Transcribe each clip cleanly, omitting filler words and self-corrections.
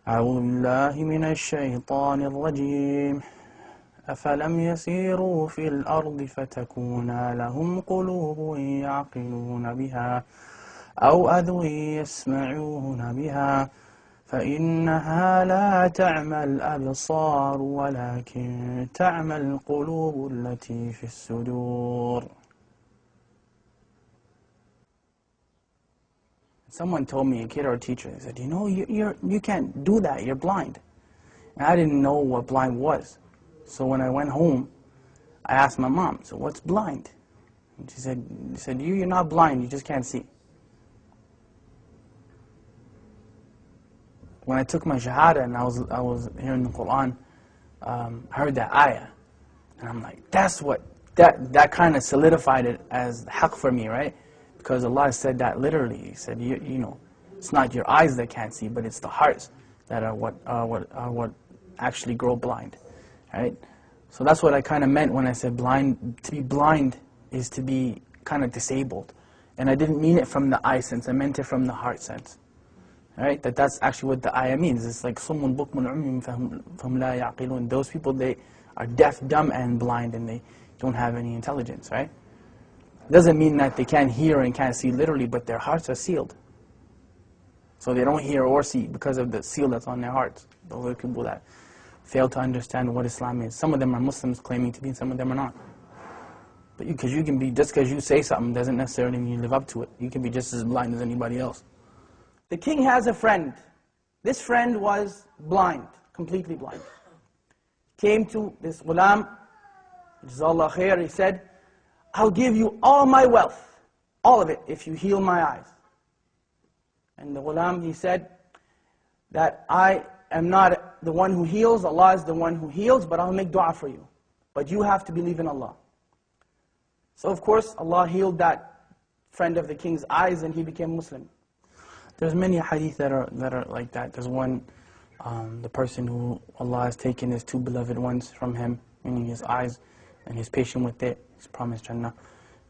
أعوذ بالله من الشيطان الرجيم أفلم يسيروا في الأرض فتكون لهم قلوب يعقلون بها أو أذن يسمعون بها فإنها لا تعمى الأبصار ولكن تعمى القلوب التي في الصدور. Someone told me, a kid or a teacher, they said, you know, you can't do that, you're blind. And I didn't know what blind was. So when I went home, I asked my mom, so what's blind? And she said, you're not blind, you just can't see. When I took my shahada and I was hearing the Quran, I heard that ayah. And I'm like, that kind of solidified it as haqq for me, right? Because Allah said that literally. He said, you know, it's not your eyes that can't see, but it's the hearts that are what actually grow blind, right? So that's what I kind of meant when I said blind. To be blind is to be kind of disabled. And I didn't mean it from the eye sense, I meant it from the heart sense. Right? That's actually what the ayah means. It's like صُمٌّ بُكْمٌ عُمْيٌ فَهُمْ لَا يَعْقِلُونَ. Those people, they are deaf, dumb, and blind, and they don't have any intelligence, right? Doesn't mean that they can't hear and can't see literally, but their hearts are sealed. So they don't hear or see because of the seal that's on their hearts. Those are people that fail to understand what Islam is. Some of them are Muslims claiming to be, and some of them are not. But because you can be, just because you say something doesn't necessarily mean you live up to it. You can be just as blind as anybody else. The king has a friend. This friend was blind, completely blind. Came to this ghulam, Jazakallah khair, he said, I'll give you all my wealth, all of it, if you heal my eyes. And the ghulam, he said, that I am not the one who heals, Allah is the one who heals, but I'll make dua for you. But you have to believe in Allah. So of course, Allah healed that friend of the king's eyes and he became Muslim. There's many hadith that are like that. There's one, the person who Allah has taken his two beloved ones from him, meaning his eyes, and he's patient with it, he's promised Jannah.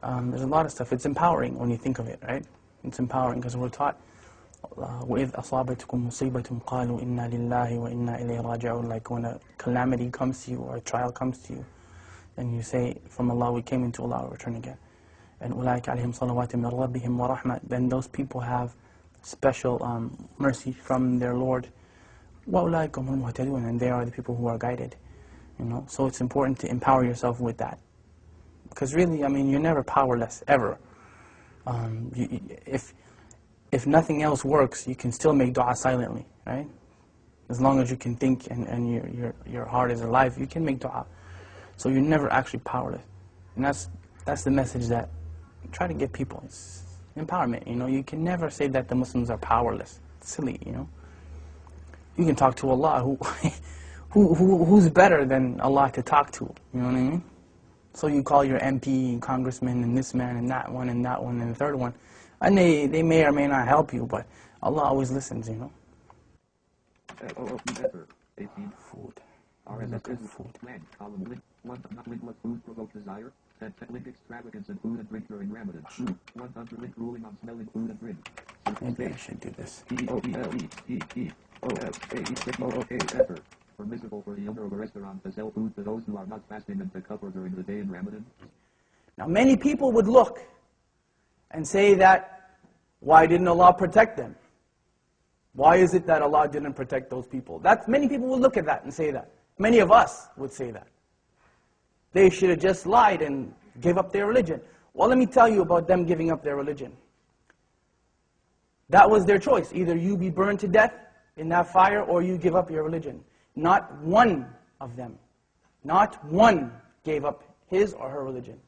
There's a lot of stuff. It's empowering when you think of it, right? It's empowering because we're taught, وَإِذْ أَصَابَتْكُمْ مُصِيبَةٌ قَالُوا إِنَّا لِلَّهِ وَإِنَّا إِلَيْهِ رَاجِعُونَ. Like when a calamity comes to you or a trial comes to you, and you say, from Allah we came, into Allah we return again. And أُولَٰئِكَ عَلَيْهِمْ صَلَوَاتٍ مِّن رَبِّهِمْ وَرَحْمَةٍ. Then those people have special mercy from their Lord. وَأُولَٰئِكَ هُمُ الْمُهْتَدُونَ. And they are the people who are guided. You know, so it's important to empower yourself with that. Because really, I mean, you're never powerless, ever. If nothing else works, you can still make dua silently, right? As long as you can think and your heart is alive, you can make dua. So you're never actually powerless. And that's the message that I try to give people. It's empowerment, you know. You can never say that the Muslims are powerless. It's silly, you know. You can talk to Allah, who's better than Allah to talk to, you know what I mean? So you call your MP and congressman and this man and that one and the third one, and they may or may not help you, but Allah always listens, you know. Food. Food. One, not link what food provoke desire. Link extravagance in food and drink during Ramadan. 100 link ruling on smelling food and drink. Maybe I should do this. Permissible for the owner of a restaurant to sell food to those who are not fasting and to cover during the day in Ramadan. Now many people would look and say that, why didn't Allah protect them? Why is it that Allah didn't protect those people? Many people would look at that and say that. Many of us would say that. They should have just lied and gave up their religion. Well, let me tell you about them giving up their religion. That was their choice. Either you be burned to death in that fire or you give up your religion. Not one of them, not one gave up his or her religion.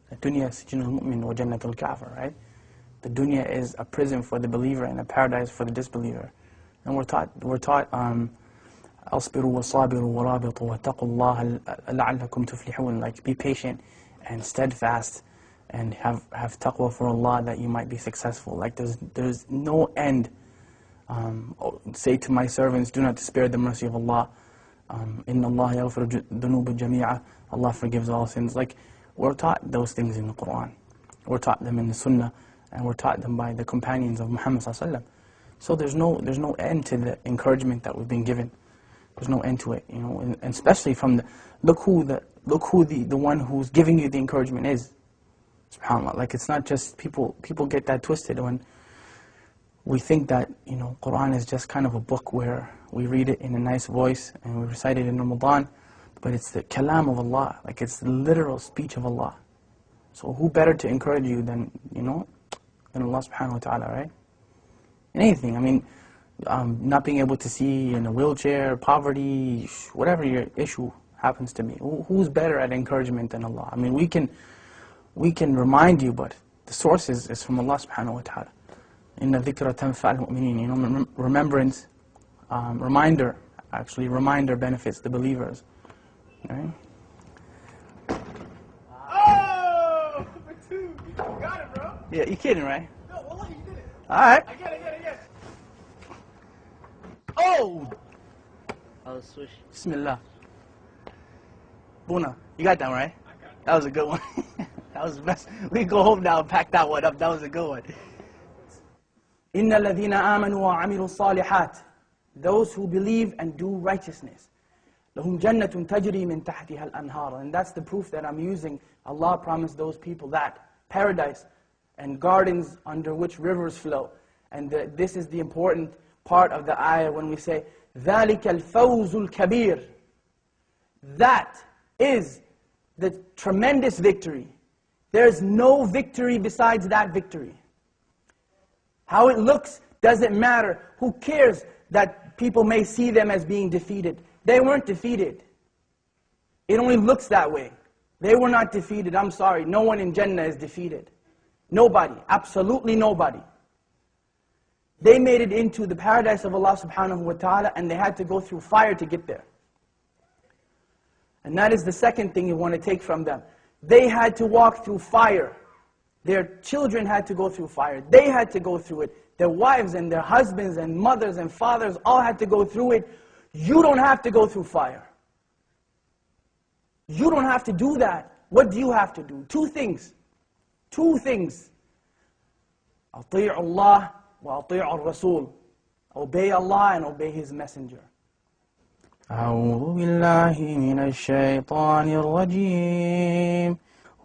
The dunya sijnul mu'min wa jannatul kafir, right? The dunya is a prison for the believer and a paradise for the disbeliever. And we're taught أصبروا وصابروا ورابطوا واتقوا الله لعلكم تفلحون. Like, be patient and steadfast and have taqwa for Allah that you might be successful. Like, there's no end. Say to my servants, do not despair the mercy of Allah. Inna Allah yaghfiru dhunuba jami'a. Allah forgives all sins. Like, we're taught those things in the Quran. We're taught them in the Sunnah, and we're taught them by the companions of Muhammad sallallahu alaihi wasallam. So there's no end to the encouragement that we've been given. There's no end to it, you know, and especially from look who the one who's giving you the encouragement is. SubhanAllah. Like, it's not just people get that twisted when we think that, you know, Quran is just kind of a book where we read it in a nice voice and we recite it in Ramadan, but it's the kalam of Allah, like it's the literal speech of Allah. So who better to encourage you than, you know, than Allah subhanahu wa ta'ala, right? In anything, I mean, not being able to see in a wheelchair, poverty, whatever your issue happens to be, who's better at encouragement than Allah? I mean, we can remind you, but the source is from Allah subhanahu wa ta'ala. Inna dhikra tanfa'al mu'mineen. You know, remembrance, reminder benefits the believers. Right? Oh, for two. You got it, bro. Yeah, you kidding, right? No, wallah, you did it. All right. I get it. Oh! I'll switch. Bismillah. Buna, you got that one, right? That was a good one. That was the best. We can go home now and pack that one up. That was a good one. إِنَّ الَّذِينَ آمَنُوا وَعَمِلُوا الصَّالِحَاتِ. Those who believe and do righteousness. لَهُمْ جَنَّةٌ تَجْرِي مِنْ تَحْتِهَا الْأَنْهَارُ. And that's the proof that I'm using. Allah promised those people that. Paradise and gardens under which rivers flow. And this is the important part of the ayah when we say, ذَلِكَ الْفَوْزُ الْكَبِيرُ. That is the tremendous victory. There's no victory besides that victory. How it looks doesn't matter. Who cares that people may see them as being defeated? They weren't defeated. It only looks that way. They were not defeated. I'm sorry. No one in Jannah is defeated. Nobody. Absolutely nobody. They made it into the paradise of Allah subhanahu wa ta'ala, and they had to go through fire to get there. And that is the second thing you want to take from them. They had to walk through fire. Their children had to go through fire. They had to go through it. Their wives and their husbands and mothers and fathers all had to go through it. You don't have to go through fire. You don't have to do that. What do you have to do? Two things. Two things. أطيعوا الله وأطيعوا الرسول. Obey Allah and obey His Messenger. أعوذ بالله من الشيطان الرجيم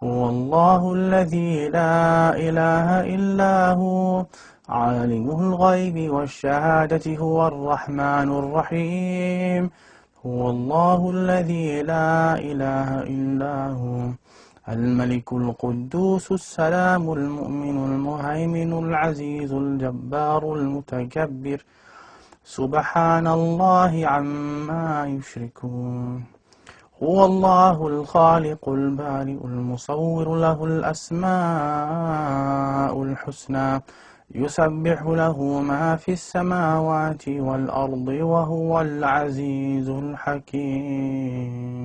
هو الله الذي لا إله إلا هو عالم الغيب والشهادة هو الرحمن الرحيم هو الله الذي لا إله إلا هو الملك القدوس السلام المؤمن المهيمن العزيز الجبار المتكبر سبحان الله عما يشركون هو الله الخالق البارئ المصور له الأسماء الحسنى يسبح له ما في السماوات والأرض وهو العزيز الحكيم